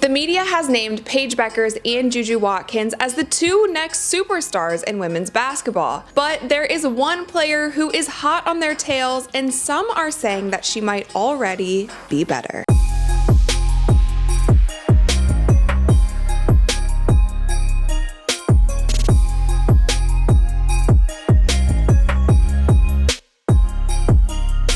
The media has named Paige Bueckers and Juju Watkins as the two next superstars in women's basketball. But there is one player who is hot on their tails, and some are saying that she might already be better.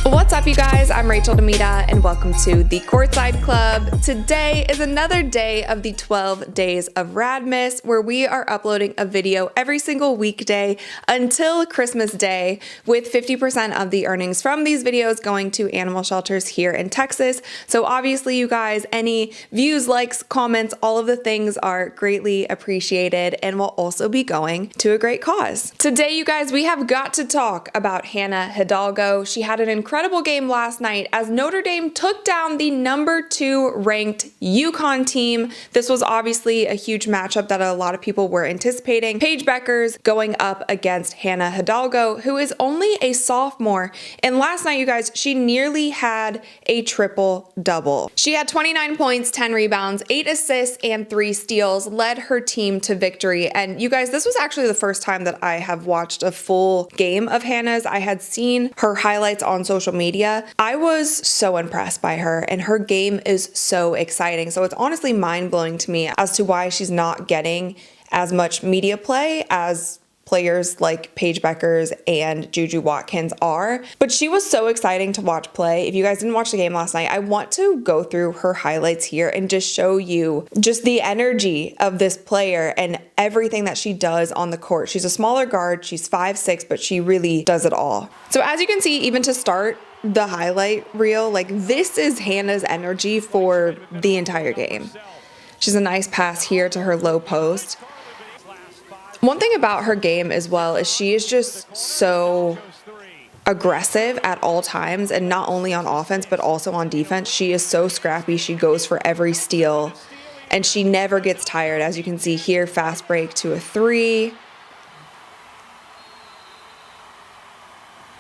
What's up, you guys? I'm DeMita, and welcome to the Courtside Club. Today is another day of the 12 days of Radmas, where we are uploading a video every single weekday until Christmas Day, with 50% of the earnings from these videos going to animal shelters here in Texas. So obviously, you guys, any views, likes, comments, all of the things are greatly appreciated and will also be going to a great cause. Today, you guys, we have got to talk about Hannah Hidalgo. She had an incredible game last night as Notre Dame took down the #2 ranked UConn team. This was obviously a huge matchup that a lot of people were anticipating. Paige Bueckers going up against Hannah Hidalgo, who is only a sophomore. And last night, you guys, she nearly had a triple-double. She had 29 points, 10 rebounds, 8 assists, and 3 steals, led her team to victory. And you guys, this was actually the first time that I have watched a full game of Hannah's. I had seen her highlights on social media. I was so impressed by her, and her game is so exciting. So it's honestly mind-blowing to me as to why she's not getting as much media play as players like Paige Bueckers and Juju Watkins are. But she was so exciting to watch play. If you guys didn't watch the game last night, I want to go through her highlights here and just show you just the energy of this player and everything that she does on the court. She's a smaller guard, she's 5'6", but she really does it all. So as you can see, even to start the highlight reel, like, this is Hannah's energy for the entire game. She's a nice pass here to her low post. One thing about her game as well is she is just so aggressive at all times, and not only on offense but also on defense. She is so scrappy. She goes for every steal and she never gets tired. As you can see here, fast break to a 3.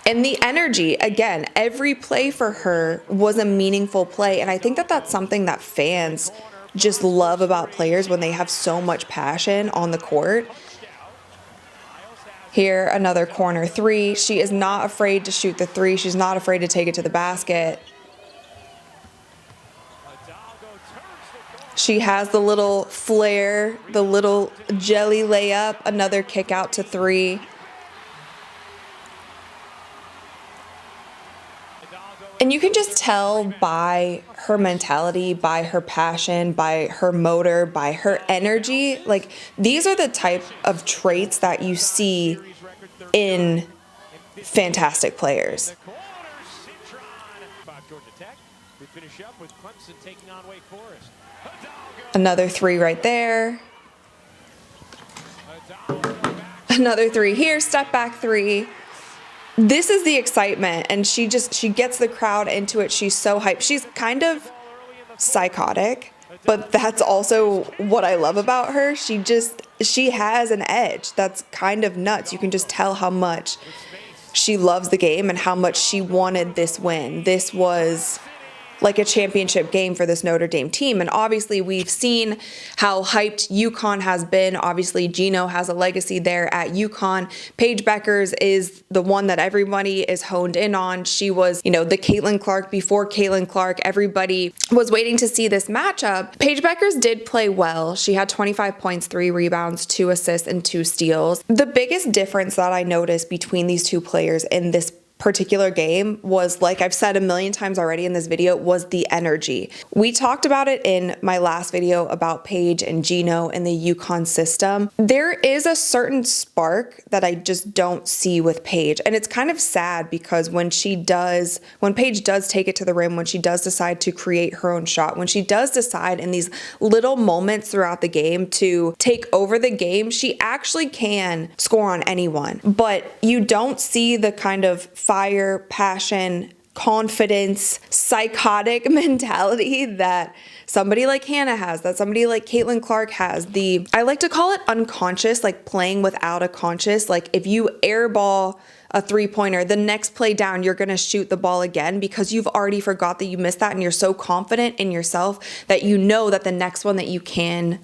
And the energy, again, every play for her was a meaningful play, and I think that that's something that fans just love about players when they have so much passion on the court. Here, another corner 3. She is not afraid to shoot the 3. She's not afraid to take it to the basket. She has the little flare, the little jelly layup, another kick out to 3. And you can just tell by her mentality, by her passion, by her motor, by her energy. Like, these are the type of traits that you see in fantastic players. Another 3 right there. Another 3 here, step back 3. This is the excitement, and she gets the crowd into it. She's so hyped. She's kind of psychotic, but that's also what I love about her. She has an edge that's kind of nuts. You can just tell how much she loves the game and how much she wanted this win. This was like a championship game for this Notre Dame team. And obviously we've seen how hyped UConn has been. Obviously Gino has a legacy there at UConn. Paige Bueckers is the one that everybody is honed in on. She was, the Caitlin Clark before Caitlin Clark. Everybody was waiting to see this matchup. Paige Bueckers did play well. She had 25 points, 3 rebounds, 2 assists, and 2 steals. The biggest difference that I noticed between these two players in this particular game was, like I've said a million times already in this video, was the energy. We talked about it in my last video about Paige and Gino and the UConn system. There is a certain spark that I just don't see with Paige, and it's kind of sad because when Paige does take it to the rim, when she does decide to create her own shot, when she does decide in these little moments throughout the game to take over the game, she actually can score on anyone. But you don't see the kind of fire, passion, confidence, psychotic mentality that somebody like Hannah has, that somebody like Caitlin Clark has. I like to call it unconscious, like playing without a conscious. Like if you airball a 3-pointer, the next play down, you're going to shoot the ball again because you've already forgot that you missed that, and you're so confident in yourself that you know that the next one that you can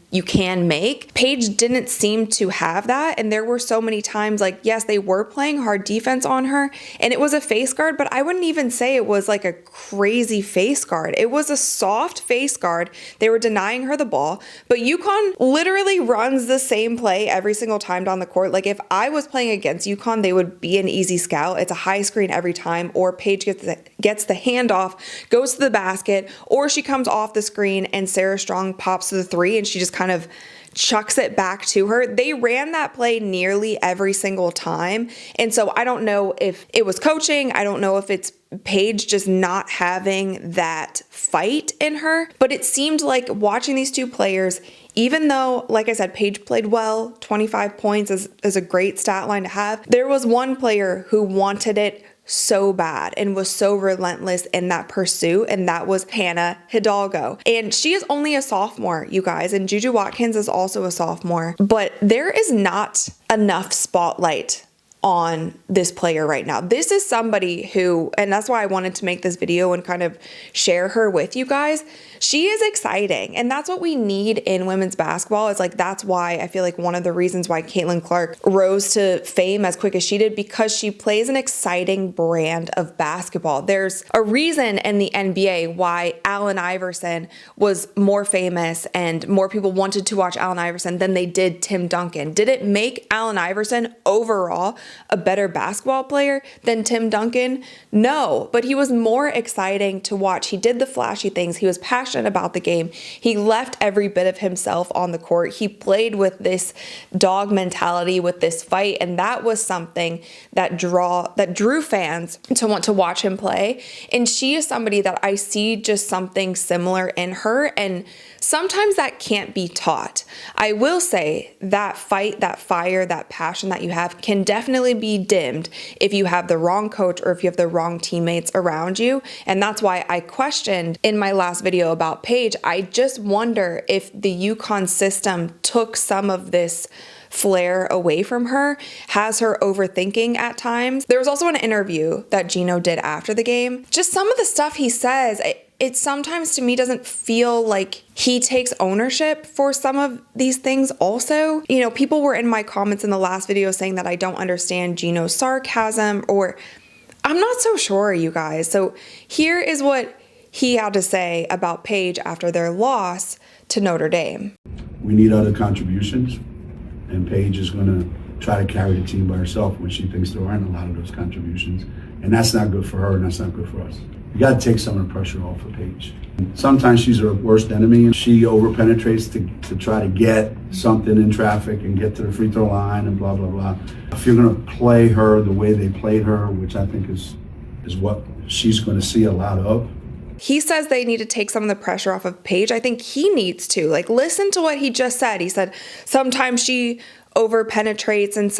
make. Paige didn't seem to have that, and there were so many times, like, yes, they were playing hard defense on her, and it was a face guard, but I wouldn't even say it was like a crazy face guard. It was a soft face guard. They were denying her the ball, but UConn literally runs the same play every single time down the court. Like if I was playing against UConn, they would be an easy scout. It's a high screen every time, or Paige gets the handoff, goes to the basket, or she comes off the screen and Sarah Strong pops to the 3 and she just kind of chucks it back to her. They ran that play nearly every single time. And so I don't know if it was coaching. I don't know if it's Paige just not having that fight in her. But it seemed like watching these two players, even though, like I said, Paige played well, 25 points is a great stat line to have. There was one player who wanted it so bad and was so relentless in that pursuit, and that was Hannah Hidalgo. And she is only a sophomore, you guys, and Juju Watkins is also a sophomore. But there is not enough spotlight on this player right now. This is somebody who, and that's why I wanted to make this video and kind of share her with you guys. She is exciting, and that's what we need in women's basketball. It's like, that's why I feel like one of the reasons why Caitlin Clark rose to fame as quick as she did, because she plays an exciting brand of basketball. There's a reason in the NBA why Allen Iverson was more famous and more people wanted to watch Allen Iverson than they did Tim Duncan. Did it make Allen Iverson overall a better basketball player than Tim Duncan? No, but he was more exciting to watch. He did the flashy things. He was passionate about the game. He left every bit of himself on the court. He played with this dog mentality, with this fight, and that was something that drew fans to want to watch him play. And she is somebody that I see just something similar in her, and sometimes that can't be taught. I will say that fight, that fire, that passion that you have can definitely be dimmed if you have the wrong coach or if you have the wrong teammates around you. And that's why I questioned in my last video about Paige. I just wonder if the UConn system took some of this flair away from her, has her overthinking at times. There was also an interview that Gino did after the game. Just some of the stuff he says, it sometimes to me doesn't feel like he takes ownership for some of these things also. You know, people were in my comments in the last video saying that I don't understand Gino's sarcasm, or I'm not so sure, you guys. So here is what he had to say about Paige after their loss to Notre Dame. We need other contributions, and Paige is going to try to carry the team by herself when she thinks there aren't a lot of those contributions. And that's not good for her, and that's not good for us. You got to take some of the pressure off of Paige. Sometimes she's her worst enemy, and she over-penetrates to try to get something in traffic and get to the free throw line and blah, blah, blah. If you're going to play her the way they played her, which I think is what she's going to see a lot of. He says they need to take some of the pressure off of Paige. I think he needs to. Like, listen to what he just said. He said sometimes she over-penetrates and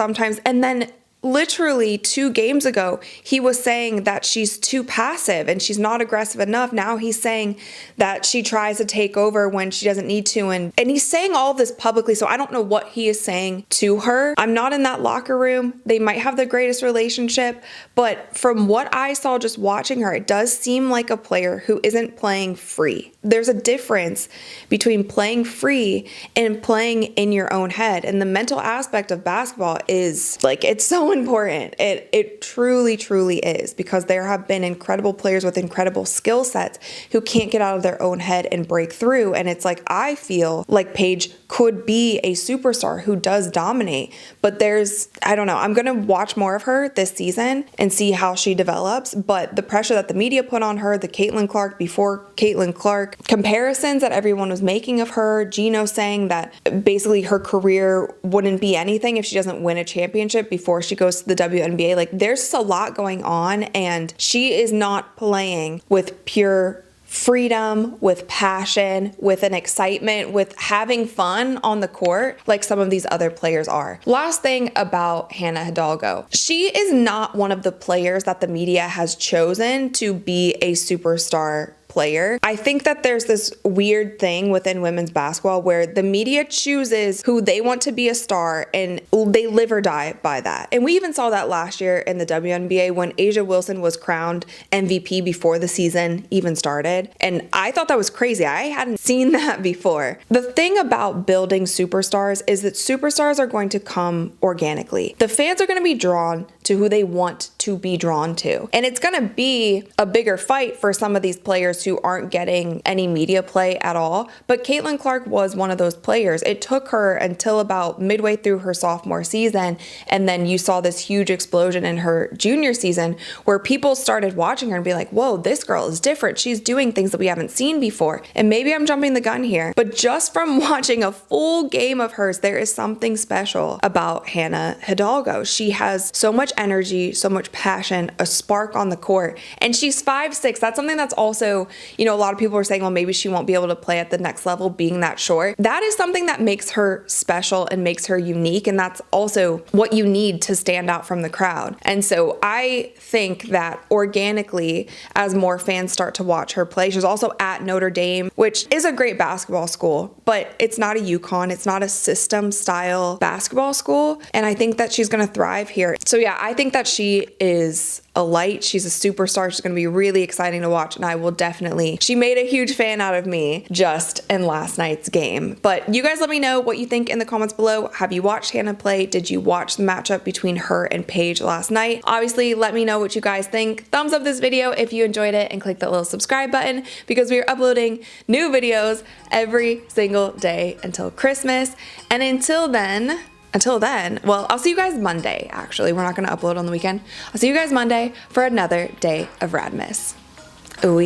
then literally 2 games ago, he was saying that she's too passive and she's not aggressive enough. Now he's saying that she tries to take over when she doesn't need to. And he's saying all of this publicly, so I don't know what he is saying to her. I'm not in that locker room. They might have the greatest relationship, but from what I saw just watching her, it does seem like a player who isn't playing free. There's a difference between playing free and playing in your own head. And the mental aspect of basketball is like, it's so important. It truly, truly is, because there have been incredible players with incredible skill sets who can't get out of their own head and break through. And it's like, I feel like Paige could be a superstar who does dominate, but I don't know. I'm going to watch more of her this season and see how she develops. But the pressure that the media put on her, the Caitlin Clark before Caitlin Clark comparisons that everyone was making of her, Gino saying that basically her career wouldn't be anything if she doesn't win a championship before she goes to the WNBA. Like, there's just a lot going on, and she is not playing with pure freedom, with passion, with an excitement, with having fun on the court like some of these other players are. Last thing about Hannah Hidalgo. She is not one of the players that the media has chosen to be a superstar player. I think that there's this weird thing within women's basketball where the media chooses who they want to be a star and they live or die by that. And we even saw that last year in the WNBA when A'ja Wilson was crowned MVP before the season even started. And I thought that was crazy. I hadn't seen that before. The thing about building superstars is that superstars are going to come organically. The fans are going to be drawn to who they want to be drawn to. And it's going to be a bigger fight for some of these players who aren't getting any media play at all. But Caitlin Clark was one of those players. It took her until about midway through her sophomore season. And then you saw this huge explosion in her junior season where people started watching her and be like, whoa, this girl is different. She's doing things that we haven't seen before. And maybe I'm jumping the gun here, but just from watching a full game of hers, there is something special about Hannah Hidalgo. She has so much energy, so much passion, a spark on the court, and she's 5'6". That's something that's also, a lot of people are saying, well, maybe she won't be able to play at the next level being that short. That is something that makes her special and makes her unique, and that's also what you need to stand out from the crowd. And so I think that organically, as more fans start to watch her play, she's also at Notre Dame, which is a great basketball school, but it's not a UConn. It's not a system style basketball school. And I think that she's going to thrive here. So yeah, I think that she is a light. She's a superstar. She's going to be really exciting to watch. And I will definitely, she made a huge fan out of me just in last night's game. But you guys let me know what you think in the comments below. Have you watched Hannah play? Did you watch the matchup between her and Paige last night? Obviously, let me know what you guys think. Thumbs up this video if you enjoyed it and click that little subscribe button because we are uploading new videos every single day until Christmas. And until then, well, I'll see you guys Monday, actually. We're not going to upload on the weekend. I'll see you guys Monday for another day of Radmas. Ooh,